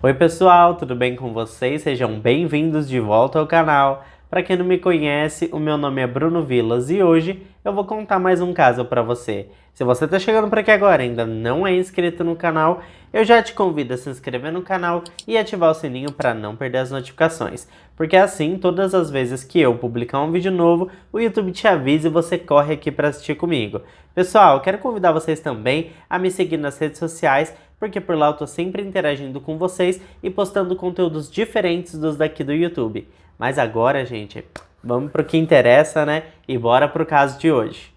Oi pessoal, tudo bem com vocês? Sejam bem-vindos de volta ao canal. Para quem não me conhece, o meu nome é Bruno Vilas e hoje eu vou contar mais um caso para você. Se você está chegando por aqui agora e ainda não é inscrito no canal, eu já te convido a se inscrever no canal e ativar o sininho para não perder as notificações, porque assim, todas as vezes que eu publicar um vídeo novo, o YouTube te avisa e você corre aqui para assistir comigo. Pessoal, eu quero convidar vocês também a me seguir nas redes sociais, porque por lá eu tô sempre interagindo com vocês e postando conteúdos diferentes dos daqui do YouTube. Mas agora, gente, vamos pro que interessa, né? E bora pro caso de hoje.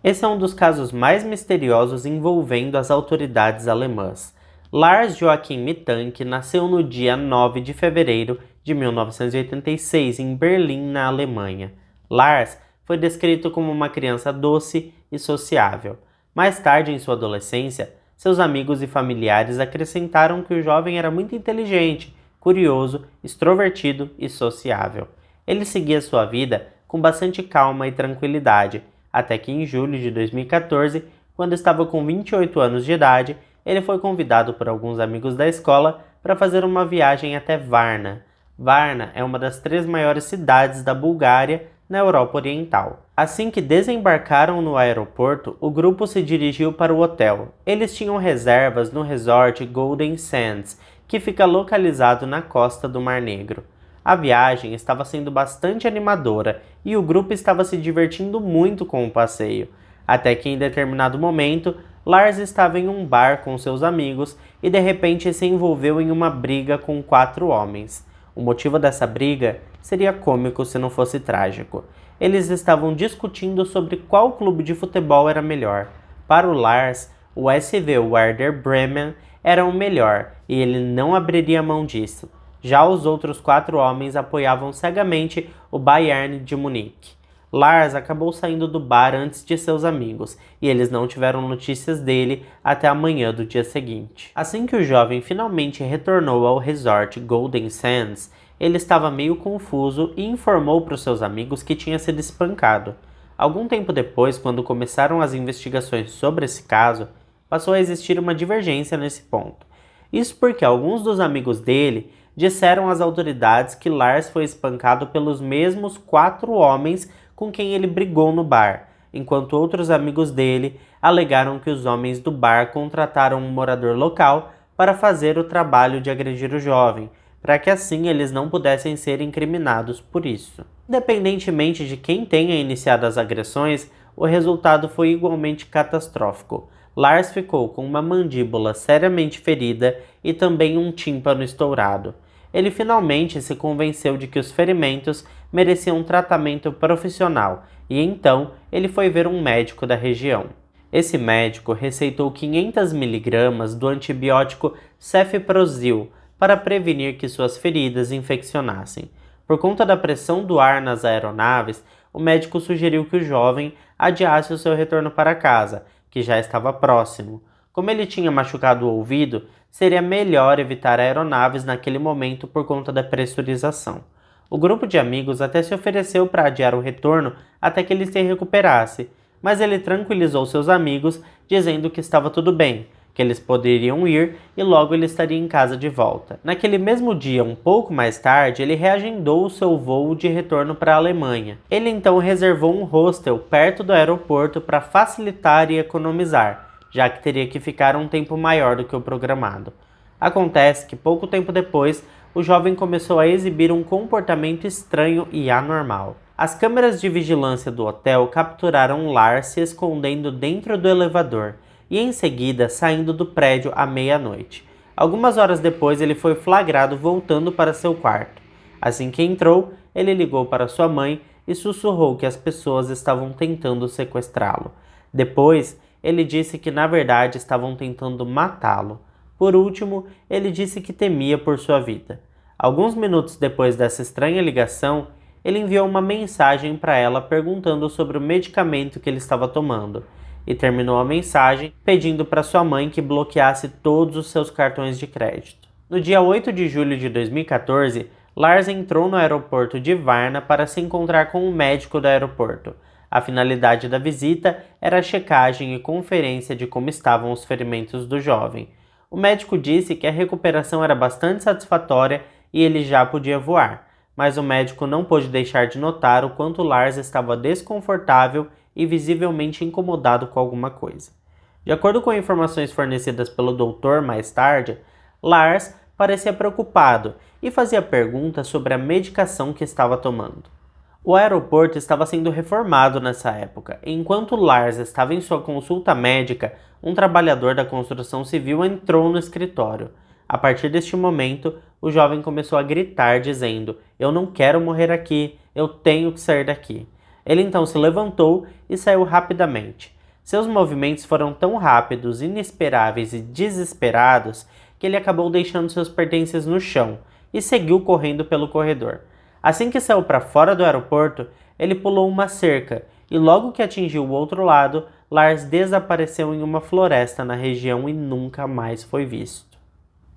Esse é um dos casos mais misteriosos envolvendo as autoridades alemãs. Lars Joachim Mittank nasceu no dia 9 de fevereiro de 1986 em Berlim, na Alemanha. Lars foi descrito como uma criança doce e sociável. Mais tarde, em sua adolescência, seus amigos e familiares acrescentaram que o jovem era muito inteligente, curioso, extrovertido e sociável. Ele seguia sua vida com bastante calma e tranquilidade, até que em julho de 2014, quando estava com 28 anos de idade, ele foi convidado por alguns amigos da escola para fazer uma viagem até Varna. Varna é uma das 3 maiores cidades da Bulgária, na Europa Oriental. Assim que desembarcaram no aeroporto, o grupo se dirigiu para o hotel. Eles tinham reservas no resort Golden Sands, que fica localizado na costa do Mar Negro. A viagem estava sendo bastante animadora e o grupo estava se divertindo muito com o passeio, até que em determinado momento, Lars estava em um bar com seus amigos e de repente se envolveu em uma briga com 4 homens. O motivo dessa briga seria cômico se não fosse trágico. Eles estavam discutindo sobre qual clube de futebol era melhor. Para o Lars, o SV Werder Bremen era o melhor e ele não abriria mão disso. Já os outros 4 homens apoiavam cegamente o Bayern de Munique. Lars acabou saindo do bar antes de seus amigos, e eles não tiveram notícias dele até a manhã do dia seguinte. Assim que o jovem finalmente retornou ao resort Golden Sands, ele estava meio confuso e informou para os seus amigos que tinha sido espancado. Algum tempo depois, quando começaram as investigações sobre esse caso, passou a existir uma divergência nesse ponto. Isso porque alguns dos amigos dele disseram às autoridades que Lars foi espancado pelos mesmos 4 homens com quem ele brigou no bar, enquanto outros amigos dele alegaram que os homens do bar contrataram um morador local para fazer o trabalho de agredir o jovem, para que assim eles não pudessem ser incriminados por isso. Independentemente de quem tenha iniciado as agressões, o resultado foi igualmente catastrófico. Lars ficou com uma mandíbula seriamente ferida e também um tímpano estourado. Ele finalmente se convenceu de que os ferimentos mereciam um tratamento profissional e então ele foi ver um médico da região. Esse médico receitou 500 mg do antibiótico Cefprozil para prevenir que suas feridas infeccionassem. Por conta da pressão do ar nas aeronaves, o médico sugeriu que o jovem adiasse o seu retorno para casa, que já estava próximo. Como ele tinha machucado o ouvido, seria melhor evitar aeronaves naquele momento por conta da pressurização. O grupo de amigos até se ofereceu para adiar o retorno até que ele se recuperasse, mas ele tranquilizou seus amigos, dizendo que estava tudo bem, que eles poderiam ir e logo ele estaria em casa de volta. Naquele mesmo dia, um pouco mais tarde, ele reagendou o seu voo de retorno para a Alemanha. Ele então reservou um hostel perto do aeroporto para facilitar e economizar, já que teria que ficar um tempo maior do que o programado. Acontece que pouco tempo depois, o jovem começou a exibir um comportamento estranho e anormal. As câmeras de vigilância do hotel capturaram Lars se escondendo dentro do elevador e em seguida saindo do prédio à meia-noite. Algumas horas depois ele foi flagrado voltando para seu quarto. Assim que entrou, ele ligou para sua mãe e sussurrou que as pessoas estavam tentando sequestrá-lo. Depois, ele disse que na verdade estavam tentando matá-lo. Por último, ele disse que temia por sua vida. Alguns minutos depois dessa estranha ligação, ele enviou uma mensagem para ela perguntando sobre o medicamento que ele estava tomando e terminou a mensagem pedindo para sua mãe que bloqueasse todos os seus cartões de crédito. No dia 8 de julho de 2014, Lars entrou no aeroporto de Varna para se encontrar com um médico do aeroporto. A finalidade da visita era a checagem e conferência de como estavam os ferimentos do jovem. O médico disse que a recuperação era bastante satisfatória e ele já podia voar, mas o médico não pôde deixar de notar o quanto Lars estava desconfortável e visivelmente incomodado com alguma coisa. De acordo com informações fornecidas pelo doutor mais tarde, Lars parecia preocupado e fazia perguntas sobre a medicação que estava tomando. O aeroporto estava sendo reformado nessa época, e enquanto Lars estava em sua consulta médica, um trabalhador da construção civil entrou no escritório. A partir deste momento, o jovem começou a gritar dizendo: "Eu não quero morrer aqui, eu tenho que sair daqui." Ele então se levantou e saiu rapidamente. Seus movimentos foram tão rápidos, inesperáveis e desesperados que ele acabou deixando seus pertences no chão e seguiu correndo pelo corredor. Assim que saiu para fora do aeroporto, ele pulou uma cerca e logo que atingiu o outro lado, Lars desapareceu em uma floresta na região e nunca mais foi visto.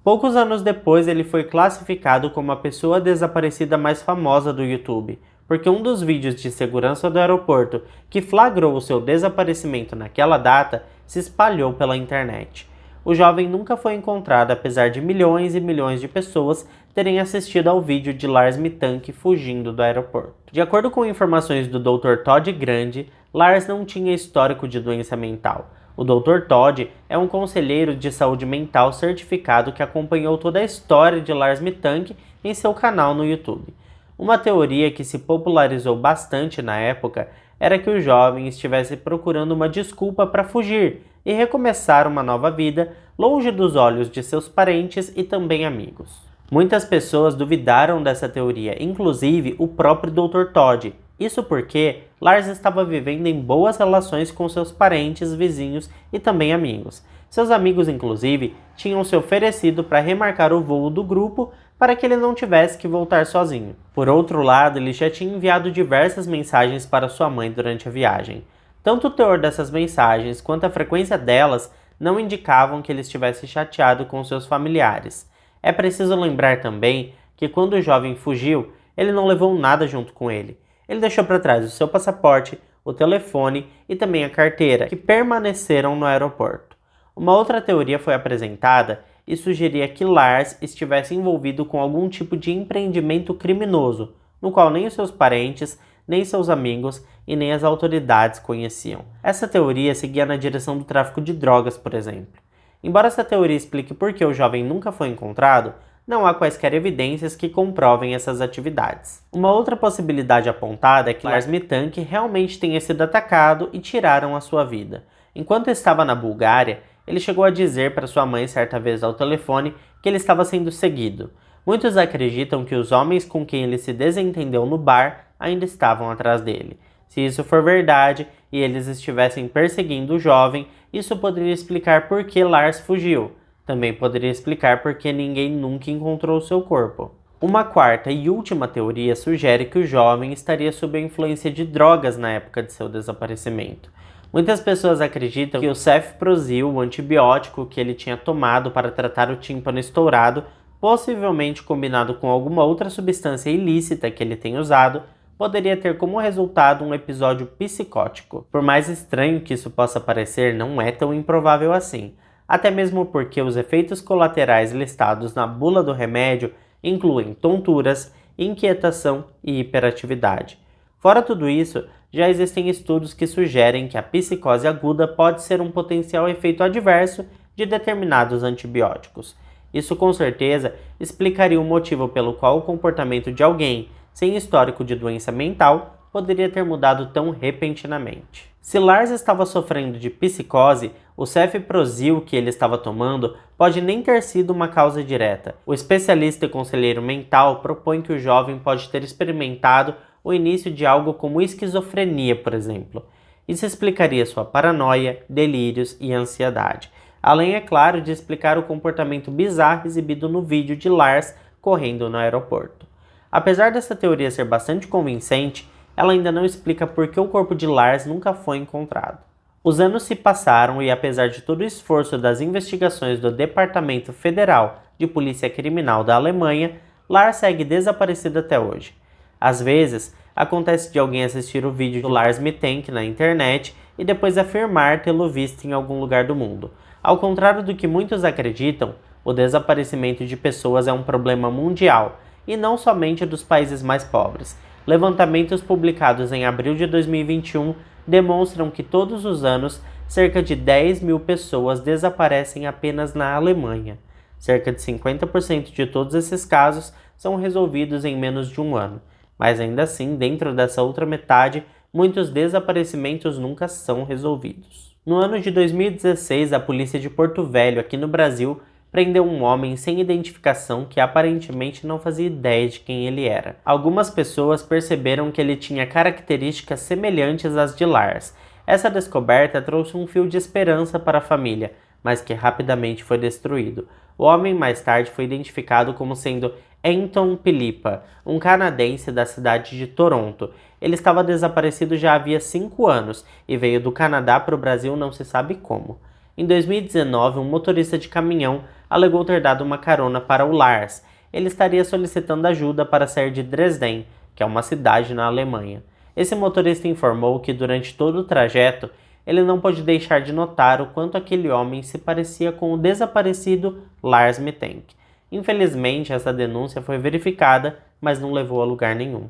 Poucos anos depois, ele foi classificado como a pessoa desaparecida mais famosa do YouTube, porque um dos vídeos de segurança do aeroporto que flagrou o seu desaparecimento naquela data se espalhou pela internet. O jovem nunca foi encontrado, apesar de milhões e milhões de pessoas terem assistido ao vídeo de Lars Mittank fugindo do aeroporto. De acordo com informações do Dr. Todd Grande, Lars não tinha histórico de doença mental. O Dr. Todd é um conselheiro de saúde mental certificado que acompanhou toda a história de Lars Mittank em seu canal no YouTube. Uma teoria que se popularizou bastante na época era que o jovem estivesse procurando uma desculpa para fugir e recomeçar uma nova vida longe dos olhos de seus parentes e também amigos. Muitas pessoas duvidaram dessa teoria, inclusive o próprio Dr. Todd. Isso porque Lars estava vivendo em boas relações com seus parentes, vizinhos e também amigos. Seus amigos, inclusive, tinham se oferecido para remarcar o voo do grupo para que ele não tivesse que voltar sozinho. Por outro lado, ele já tinha enviado diversas mensagens para sua mãe durante a viagem. Tanto o teor dessas mensagens quanto a frequência delas não indicavam que ele estivesse chateado com seus familiares. É preciso lembrar também que quando o jovem fugiu, ele não levou nada junto com ele. Ele deixou para trás o seu passaporte, o telefone e também a carteira, que permaneceram no aeroporto. Uma outra teoria foi apresentada e sugeria que Lars estivesse envolvido com algum tipo de empreendimento criminoso, no qual nem os seus parentes, nem seus amigos e nem as autoridades conheciam. Essa teoria seguia na direção do tráfico de drogas, por exemplo. Embora essa teoria explique por que o jovem nunca foi encontrado, não há quaisquer evidências que comprovem essas atividades. Uma outra possibilidade apontada é que Lars Mittank realmente tenha sido atacado e tiraram a sua vida. Enquanto estava na Bulgária, ele chegou a dizer para sua mãe certa vez ao telefone que ele estava sendo seguido. Muitos acreditam que os homens com quem ele se desentendeu no bar ainda estavam atrás dele. Se isso for verdade e eles estivessem perseguindo o jovem, isso poderia explicar por que Lars fugiu. Também poderia explicar por que ninguém nunca encontrou seu corpo. Uma quarta e última teoria sugere que o jovem estaria sob a influência de drogas na época de seu desaparecimento. Muitas pessoas acreditam que o cefprozil, o antibiótico que ele tinha tomado para tratar o tímpano estourado, possivelmente combinado com alguma outra substância ilícita que ele tenha usado, poderia ter como resultado um episódio psicótico. Por mais estranho que isso possa parecer, não é tão improvável assim. Até mesmo porque os efeitos colaterais listados na bula do remédio incluem tonturas, inquietação e hiperatividade. Fora tudo isso, já existem estudos que sugerem que a psicose aguda pode ser um potencial efeito adverso de determinados antibióticos. Isso com certeza explicaria o motivo pelo qual o comportamento de alguém sem histórico de doença mental poderia ter mudado tão repentinamente. Se Lars estava sofrendo de psicose, o cefprozil que ele estava tomando pode nem ter sido uma causa direta. O especialista e conselheiro mental propõe que o jovem pode ter experimentado o início de algo como esquizofrenia, por exemplo. Isso explicaria sua paranoia, delírios e ansiedade. Além, é claro, de explicar o comportamento bizarro exibido no vídeo de Lars correndo no aeroporto. Apesar dessa teoria ser bastante convincente, ela ainda não explica por que o corpo de Lars nunca foi encontrado. Os anos se passaram e, apesar de todo o esforço das investigações do Departamento Federal de Polícia Criminal da Alemanha, Lars segue desaparecido até hoje. Às vezes, acontece de alguém assistir o vídeo do Lars Mittank na internet e depois afirmar tê-lo visto em algum lugar do mundo. Ao contrário do que muitos acreditam, o desaparecimento de pessoas é um problema mundial e não somente dos países mais pobres. Levantamentos publicados em abril de 2021 demonstram que todos os anos cerca de 10 mil pessoas desaparecem apenas na Alemanha. Cerca de 50% de todos esses casos são resolvidos em menos de um ano, mas ainda assim, dentro dessa outra metade, muitos desaparecimentos nunca são resolvidos. No ano de 2016, a polícia de Porto Velho, aqui no Brasil, prendeu um homem sem identificação que aparentemente não fazia ideia de quem ele era. Algumas pessoas perceberam que ele tinha características semelhantes às de Lars. Essa descoberta trouxe um fio de esperança para a família, mas que rapidamente foi destruído. O homem mais tarde foi identificado como sendo Anton Pilipa, um canadense da cidade de Toronto. Ele estava desaparecido já havia 5 anos e veio do Canadá para o Brasil não se sabe como. Em 2019, um motorista de caminhão alegou ter dado uma carona para o Lars. Ele estaria solicitando ajuda para sair de Dresden, que é uma cidade na Alemanha. Esse motorista informou que durante todo o trajeto, ele não pôde deixar de notar o quanto aquele homem se parecia com o desaparecido Lars Mittank. Infelizmente, essa denúncia foi verificada, mas não levou a lugar nenhum.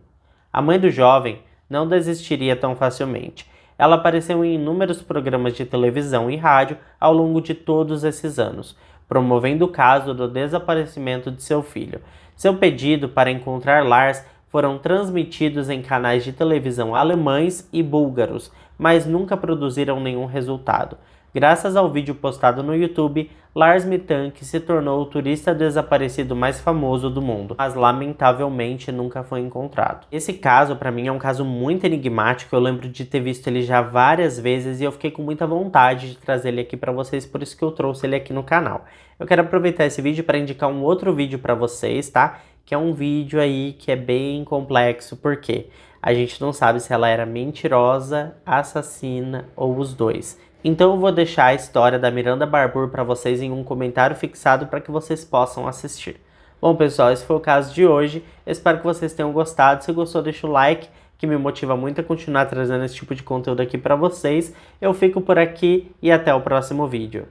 A mãe do jovem não desistiria tão facilmente. Ela apareceu em inúmeros programas de televisão e rádio ao longo de todos esses anos, promovendo o caso do desaparecimento de seu filho. Seu pedido para encontrar Lars foram transmitidos em canais de televisão alemães e búlgaros, mas nunca produziram nenhum resultado. Graças ao vídeo postado no YouTube, Lars Mittank se tornou o turista desaparecido mais famoso do mundo, mas lamentavelmente nunca foi encontrado. Esse caso, para mim, é um caso muito enigmático. Eu lembro de ter visto ele já várias vezes e eu fiquei com muita vontade de trazer ele aqui para vocês, por isso que eu trouxe ele aqui no canal. Eu quero aproveitar esse vídeo para indicar um outro vídeo para vocês, tá? Que é um vídeo aí que é bem complexo, porque a gente não sabe se ela era mentirosa, assassina ou os dois. Então eu vou deixar a história da Miranda Barbour para vocês em um comentário fixado para que vocês possam assistir. Bom pessoal, esse foi o caso de hoje. Eu espero que vocês tenham gostado. Se gostou, deixa o like, que me motiva muito a continuar trazendo esse tipo de conteúdo aqui para vocês. Eu fico por aqui e até o próximo vídeo.